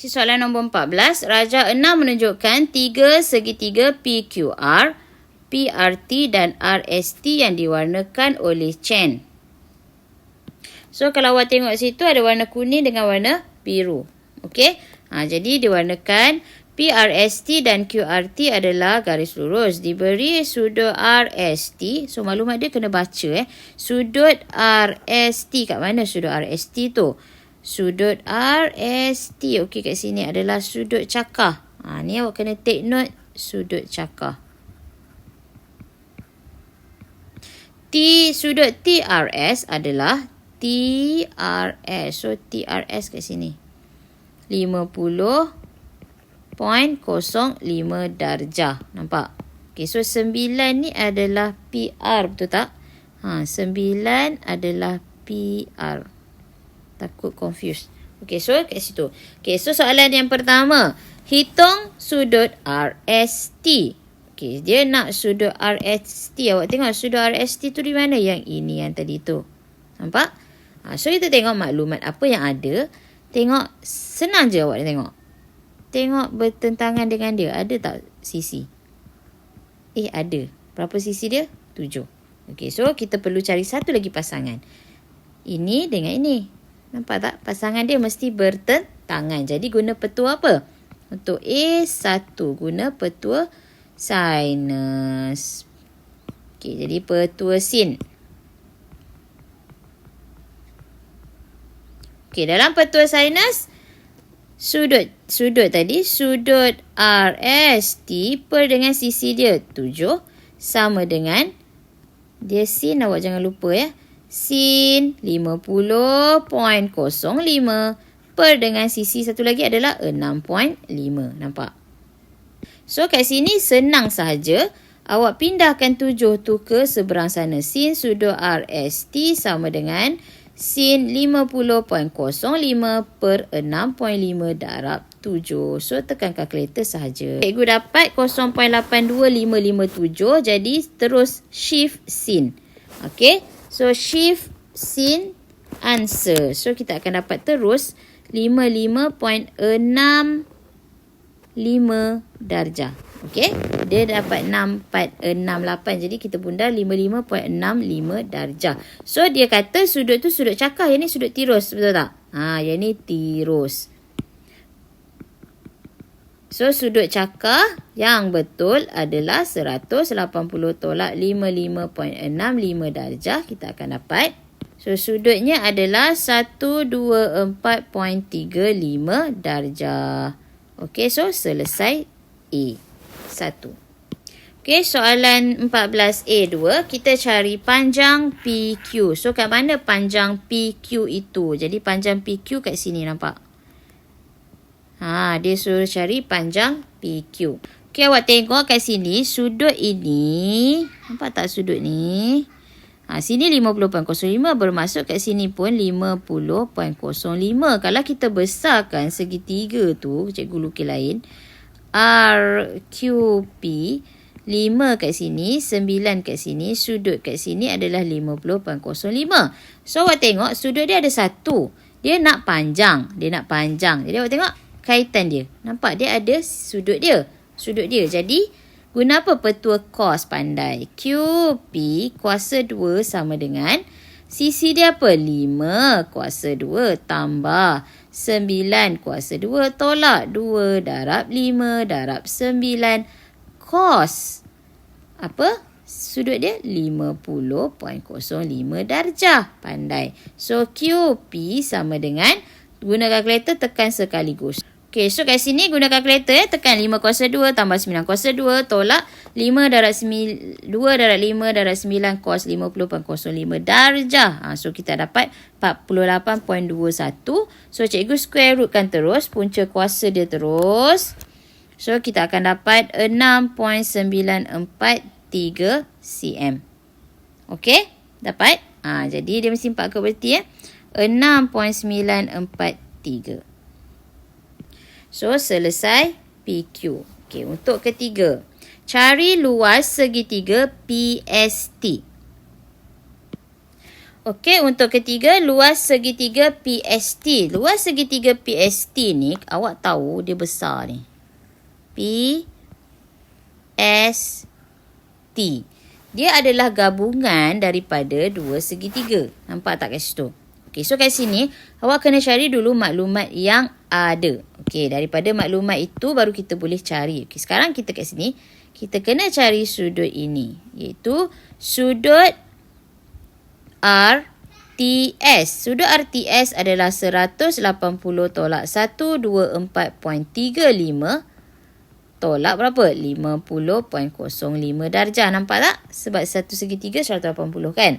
Soalan nombor 14. Rajah 6 menunjukkan 3 segitiga PQR, PRT dan RST yang diwarnakan oleh Chen. So, kalau awak tengok situ ada warna kuning dengan warna biru. Okey. Jadi, diwarnakan PRST dan QRT adalah garis lurus. Diberi sudut RST. So, maklumat dia kena baca. Sudut RST. Kat mana sudut RST tu? Sudut RST. Okey, kat sini adalah sudut cakar. Ni awak kena take note sudut cakar. Sudut TRS adalah TRS. So, TRS kat sini. 50.05 darjah. Nampak? Okey, so 9 ni adalah PR. Betul tak? 9 adalah PR. Takut confused. Okey, so kat situ. Okey, so soalan yang pertama. Hitung sudut RST. Okey, dia nak sudut RST. Awak tengok sudut RST tu di mana? Yang ini yang tadi tu. Nampak? So kita tengok maklumat apa yang ada. Tengok, senang je awak tengok. Tengok bertentangan dengan dia. Ada tak sisi? Ada. Berapa sisi dia? 7. Okey, so kita perlu cari satu lagi pasangan. Ini dengan ini. Nampak tak? Pasangan dia mesti bertentangan. Jadi guna petua apa? Untuk A1 guna petua sinus. Okey, jadi petua sin. Okey, dalam petua sinus, sudut tadi, sudut RST per dengan sisi dia 7 sama dengan, dia sin, awak jangan lupa ya. Sin 50.05 per dengan sisi satu lagi adalah 6.5. Nampak? So, kat sini senang sahaja. Awak pindahkan 7 tu ke seberang sana. Sin sudut RST sama dengan sin 50.05 per 6.5 darab 7. So, tekan kalkulator sahaja. Cikgu dapat 0.82557. Jadi, terus shift sin. Okey. So, shift sin answer. So, kita akan dapat terus 55.65 darjah. Okey. Dia dapat 6468. Jadi, kita bundar 55.65 darjah. So, dia kata sudut tu sudut cakar. Yang ni sudut tirus. Betul tak? Yang ni tirus. So, sudut cakar yang betul adalah 180 tolak 55.65 darjah. Kita akan dapat. So, sudutnya adalah 124.35 darjah. Okey, so selesai A1. Okey, soalan 14A2. Kita cari panjang PQ. So, kat mana panjang PQ itu? Jadi, panjang PQ kat sini nampak. Dia suruh cari panjang PQ. Okey, awak tengok kat sini. Sudut ini. Nampak tak sudut ni? Sini 50.05. Bermaksud kat sini pun 50.05. Kalau kita besarkan segitiga tu. Cikgu lukis lain. RQP. 5 kat sini. 9 kat sini. Sudut kat sini adalah 50.05. So, awak tengok sudut dia ada satu. Dia nak panjang. Jadi, awak tengok. Kaitan dia. Nampak dia ada sudut dia. Jadi, guna apa petua cos pandai? QP kuasa 2 sama dengan sisi dia apa? 5 kuasa 2 tambah 9 kuasa 2 tolak 2 darab 5 darab 9 cos. Apa? Sudut dia 50.05 darjah. Pandai. So, QP sama dengan, guna kalkulator tekan sekaligus. Okey, so kat sini guna kalkulator tekan 5 kuasa 2 tambah 9 kuasa 2 tolak 2 darab 5 darab 9 cos 50.05 darjah. So, kita dapat 48.21. So, cikgu square rootkan terus. Punca kuasa dia terus. So, kita akan dapat 6.943 cm. Okey? Dapat? Jadi, dia mesti 4 ke berarti 6.943. So, selesai PQ. Okey, untuk ketiga. Cari luas segitiga PST. Okey, untuk ketiga, luas segitiga PST. Luas segitiga PST ni, awak tahu dia besar ni. PST. Dia adalah gabungan daripada dua segitiga. Nampak tak kat situ? Okey, so kat sini, awak kena cari dulu maklumat yang ada. Okey, daripada maklumat itu, baru kita boleh cari. Okey, sekarang kita kat sini, kita kena cari sudut ini. Iaitu, sudut RTS. Sudut RTS adalah 180 tolak 124.35 tolak berapa? 50.05 darjah. Nampak tak? Sebab satu segitiga 180 kan?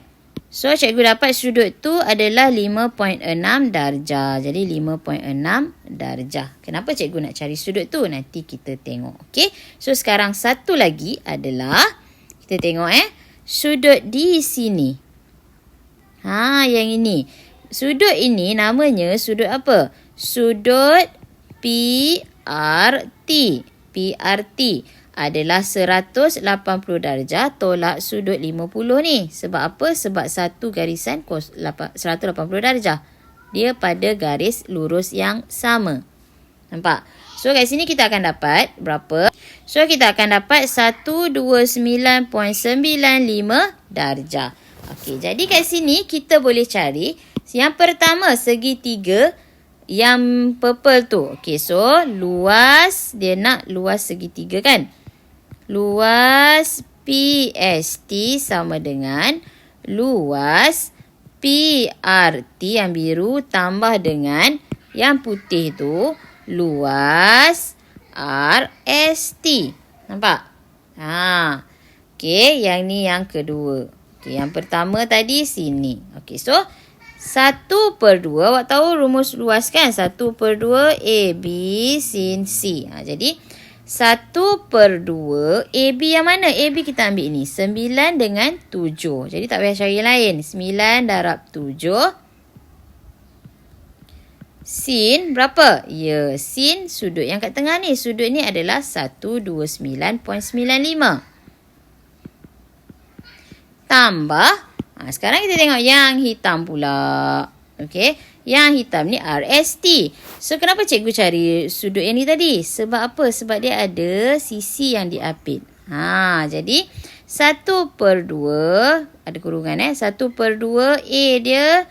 So, cikgu dapat sudut tu adalah 5.6 darjah. Jadi, 5.6 darjah. Kenapa cikgu nak cari sudut tu? Nanti kita tengok. Okey? So, sekarang satu lagi adalah, kita tengok sudut di sini. Yang ini. Sudut ini namanya sudut apa? Sudut PRT. PRT adalah 180 darjah tolak sudut 50 ni. Sebab apa? Sebab satu garisan 180 darjah. Dia pada garis lurus yang sama. Nampak? So, kat sini kita akan dapat berapa? So, kita akan dapat 129.95 darjah. Okey, jadi kat sini kita boleh cari yang pertama segitiga yang purple tu. Okey, so luas, dia nak luas segitiga kan? Luas PST sama dengan luas PRT yang biru tambah dengan yang putih tu luas RST. Nampak? Okey, yang ni yang kedua. Okey, yang pertama tadi sini. Okey, so 1/2, awak tahu rumus luas kan? 1/2 AB sin C. Jadi 1/2 AB yang mana? AB kita ambil ni. 9 dengan 7. Jadi tak payah cari lain. 9 darab 7. Sin berapa? Ya, sin sudut yang kat tengah ni. Sudut ni adalah 129.95. Tambah. Sekarang kita tengok yang hitam pula. Okey. Yang hitam ni RST. So, kenapa cikgu cari sudut yang ni tadi? Sebab apa? Sebab dia ada sisi yang diapit. Jadi, 1/2. Ada kurungan 1/2 A dia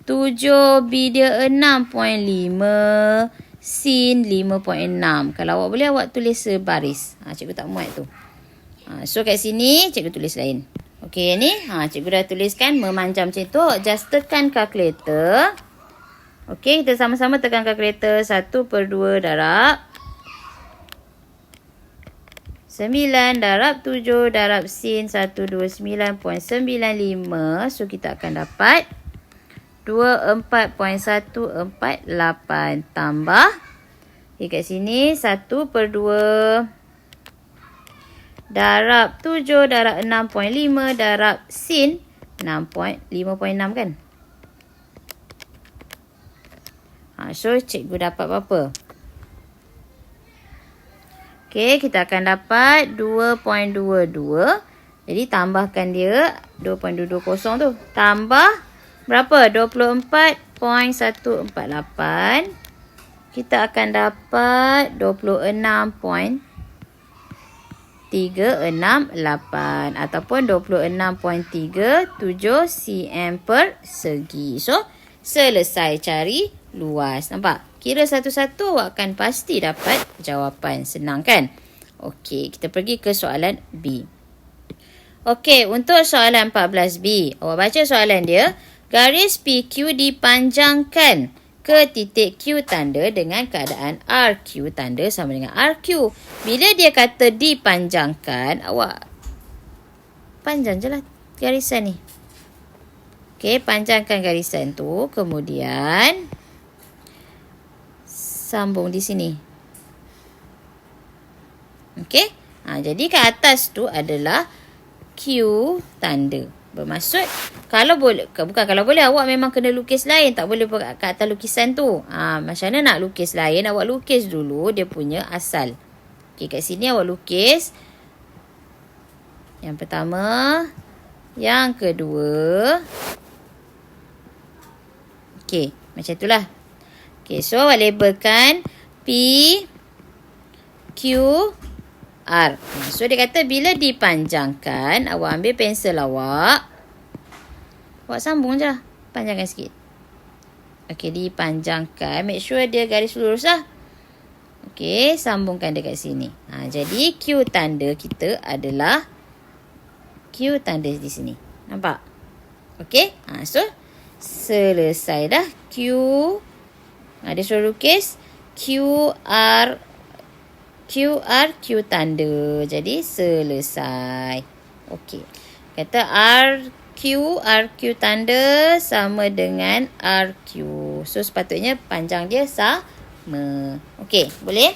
7, B dia 6.5, sin 5.6. Kalau awak boleh, awak tulis sebaris. Cikgu tak muat tu. So, kat sini, cikgu tulis lain. Okey, ni cikgu dah tuliskan memanjang macam tu. Just tekan kalkulator. Okey, kita sama-sama tekan kalkulator. 1/2 darab 9 darab 7 darab sin 129.95. So, kita akan dapat 24.148 tambah. Okay, kat sini 1/2 darab 7 darab 6.5 darab sin 5.6 kan? So, cikgu dapat berapa? Okay, kita akan dapat 2.22. Jadi, tambahkan dia 2.220 tu. Tambah berapa? 24.148. Kita akan dapat 26.368 ataupun 26.377 cm per segi. So, selesai cari luas. Nampak? Kira satu-satu awak akan pasti dapat jawapan. Senang kan? Okey, kita pergi ke soalan B. Okey, untuk soalan 14B. Awak baca soalan dia. Garis PQ dipanjangkan ke titik Q tanda dengan keadaan RQ tanda sama dengan RQ. Bila dia kata dipanjangkan, awak panjang je lah garisan ni. Okey, panjangkan garisan tu. Kemudian sambung di sini. Okey. Jadi kat atas tu adalah Q tanda. Bermaksud, kalau boleh, bukan kalau boleh, awak memang kena lukis lain. Tak boleh kat atas lukisan tu. Macam mana nak lukis lain? Awak lukis dulu dia punya asal. Okey, kat sini awak lukis. Yang pertama. Yang kedua. Okey, macam itulah. Okey, so awak labelkan P, Q, R. So dia kata bila dipanjangkan, awak ambil pensel awak. Awak sambung je lah. Panjangkan sikit. Okey, dipanjangkan. Make sure dia garis lurus lah. Okey, sambungkan dekat sini. Jadi Q tanda kita adalah Q tanda di sini. Nampak? Okey. So selesai dah. Q. Dia suruh lukis QR. Q tanda. Jadi selesai. Okey. Kata RQ tanda sama dengan RQ. So sepatutnya panjang dia sama. Okey, boleh?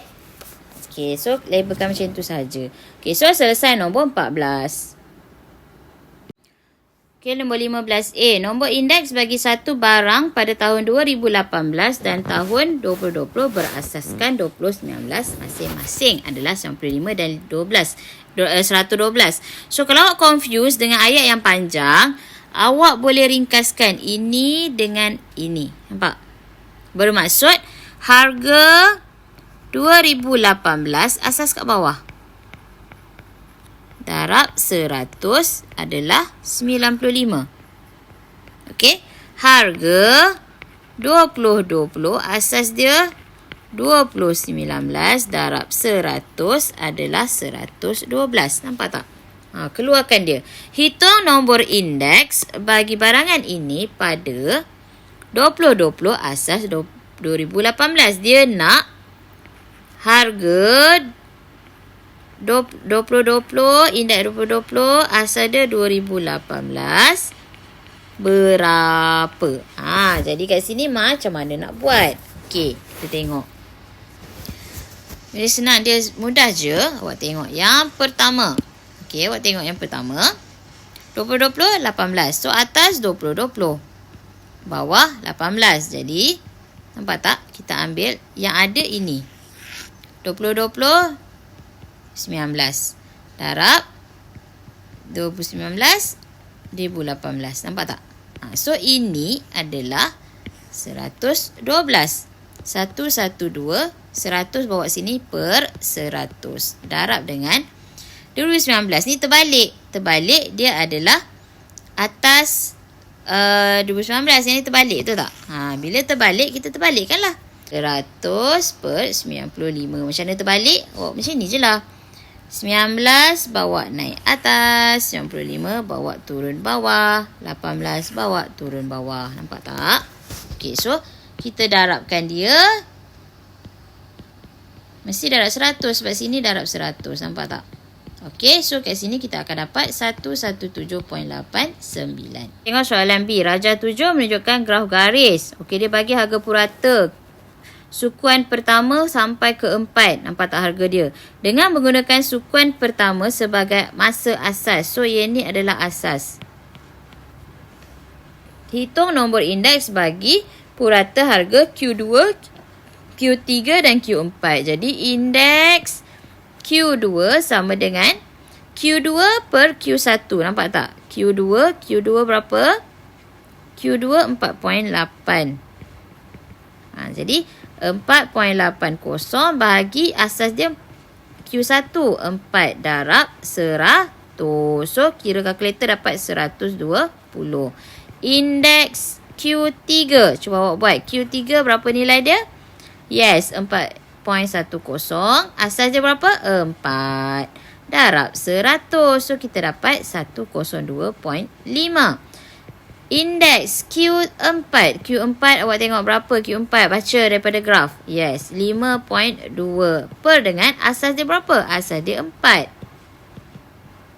Okey, so labelkan macam tu saja. Okey, so selesai nombor 14. Okey, nombor 15A. Nombor indeks bagi satu barang pada tahun 2018 dan tahun 2020 berasaskan 2019 masing-masing adalah 95 dan 112. So, kalau awak confused dengan ayat yang panjang, awak boleh ringkaskan ini dengan ini. Nampak? Bermaksud, harga 2018 asas kat bawah. Darab 100 adalah 95. Okey. Harga 2020 asas dia 2019 darab 100 adalah 112. Nampak tak? Keluarkan dia. Hitung nombor indeks bagi barangan ini pada 2020 asas 2018. Dia nak harga 2020, indeks 2020 asal dia 2018 berapa? Jadi kat sini macam mana nak buat? Okey, kita tengok. Jadi senang, dia mudah je. Awak tengok yang pertama. Okey, awak tengok yang pertama. 2020 18. So atas 2020. Bawah 18. Jadi nampak tak? Kita ambil yang ada ini. 2020 19 darab 2019 2018. Nampak tak? So ini adalah 112. 112 100 bawa sini per 100 darab dengan 2019. Ni terbalik. Terbalik dia adalah atas 2019. Yang ni terbalik tu tak? Bila terbalik kita terbalikkanlah. 100 per 95. Macam mana terbalik? Macam ni je lah. 19 bawa naik atas, 95 bawa turun bawah, 18 bawa turun bawah. Nampak tak? Okey, so kita darabkan dia. Mesti darab 100 sebab sini darab 100. Nampak tak? Okey, so kat sini kita akan dapat 117.89. Tengok soalan B. Raja 7 menunjukkan graf garis. Okey, dia bagi harga purata sukuan pertama sampai ke 4. Nampak tak harga dia? Dengan menggunakan sukuan pertama sebagai masa asas. So, yang ni adalah asas. Hitung nombor indeks bagi purata harga Q2, Q3 dan Q4. Jadi, indeks Q2 sama dengan Q2 per Q1. Nampak tak? Q2 berapa? Q2 4.8. Jadi, 4.80 bagi asas dia Q1 4 darab 100. So kira kalkulator dapat 120. Indeks Q3, cuba awak buat. Q3 berapa nilai dia? Yes, 4.10. Asas dia berapa? 4 darab 100. So kita dapat 102.5. Indeks Q4. Q4 awak tengok berapa Q4? Baca daripada graf. Yes, 5.2. Per dengan asas dia berapa? Asas dia 4.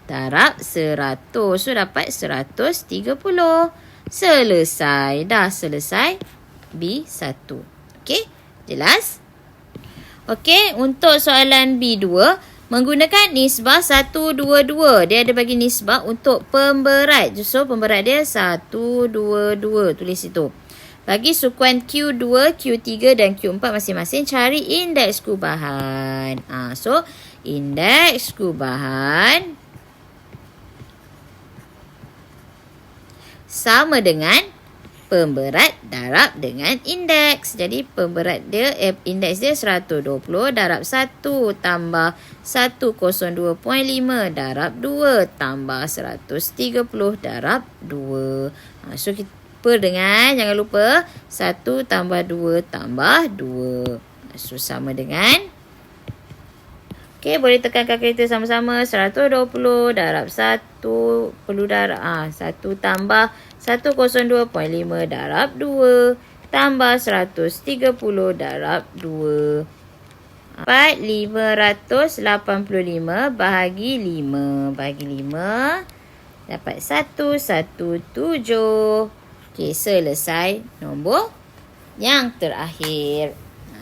Darab 100. So dapat 130. Selesai. Dah selesai B1. Okey? Jelas? Okey, untuk soalan B2. Menggunakan nisbah 122. Dia ada bagi nisbah untuk pemberat. So, pemberat dia 122. Tulis itu. Bagi sukuan Q2, Q3 dan Q4 masing-masing, cari indeks kubahan. So, indeks kubahan sama dengan pemberat darab dengan indeks. Jadi pemberat dia, indeks dia 120 darab 1 tambah 102.5 darab 2 tambah 130 darab 2. So kita dengan, jangan lupa 1 tambah 2 tambah 2. So sama dengan, okey, boleh tekan kalkulator sama-sama. 120 darab 1 perlu darab 1 tambah 102.5 darab 2 tambah 130 darab 2. Dapat 585 bahagi 5. Bahagi 5 dapat 117. Okey, selesai nombor yang terakhir.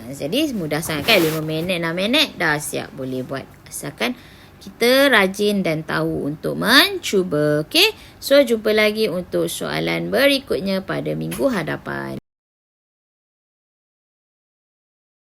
Jadi mudah sangat kan, 5 minit, 6 minit dah siap boleh buat. Asalkan kita rajin dan tahu untuk mencuba. Okey, so jumpa lagi untuk soalan berikutnya pada minggu hadapan.